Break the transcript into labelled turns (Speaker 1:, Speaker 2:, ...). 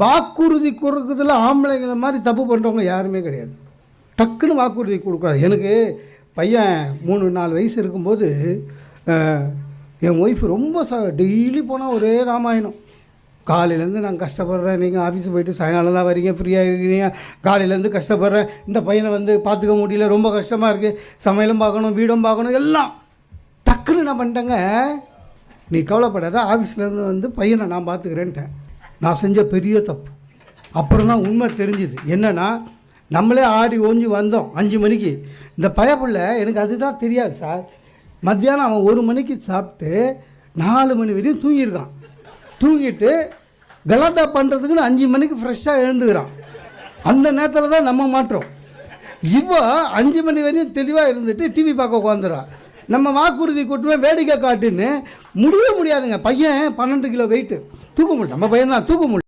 Speaker 1: வாக்குறுதி கொடுக்குறதுல ஆம்பளைங்களை மாதிரி தப்பு பண்ணுறவங்க யாருமே கிடையாது. டக்குன்னு வாக்குறுதி கொடுக்குறாரு. எனக்கு பையன் 3-4 வயசு இருக்கும்போது என் ஒய்ஃபு ரொம்ப டெய்லி போனால் ஒரே ராமாயணம். காலையிலேருந்து நான் கஷ்டப்படுறேன், நீங்கள் ஆஃபீஸு போயிட்டு சாயங்காலம் தான் வரீங்க, ஃப்ரீயாக இருக்கிறீங்க, காலையிலேருந்து கஷ்டப்படுறேன், இந்த பையனை பார்த்துக்க முடியல, ரொம்ப கஷ்டமாக இருக்குது, சமையலும் பார்க்கணும், வீடும் பார்க்கணும், எல்லாம். டக்குன்னு நான் பண்ணிட்டேங்க, நீ கவலைப்படாத, ஆஃபீஸ்லேருந்து பையனை நான் பார்த்துக்கிறேன்ட்டேன். நான் செஞ்ச பெரிய தப்பு. அப்புறம் தான் உண்மை தெரிஞ்சுது. என்னென்னா, நம்மளே ஆடி ஓஞ்சி வந்தோம் 5 மணிக்கு. இந்த பயப்புள்ள எனக்கு அதுதான் தெரியாது சார். மத்தியானம் அவன் 1 மணிக்கு சாப்பிட்டு 4 மணி வரையும் தூங்கியிருக்கான். தூங்கிட்டு கலாட்டா பண்ணுறதுக்குன்னு 5 மணிக்கு ஃப்ரெஷ்ஷாக எழுந்துக்கிறான். அந்த நேரத்தில் தான் நம்ம மாற்றோம். இவ 5 மணி வரையும் தெளிவாக இருந்துட்டு டிவி பார்க்க உட்காந்துறான். நம்ம வாக்குறுதி கொட்டுவேன், வேடிக்கை காட்டுன்னு முடியவே முடியாதுங்க. பையன் 12 கிலோ வெயிட்டு, தூக்க முடியல. நம்ம பையன் தான் தூக்க முடியல.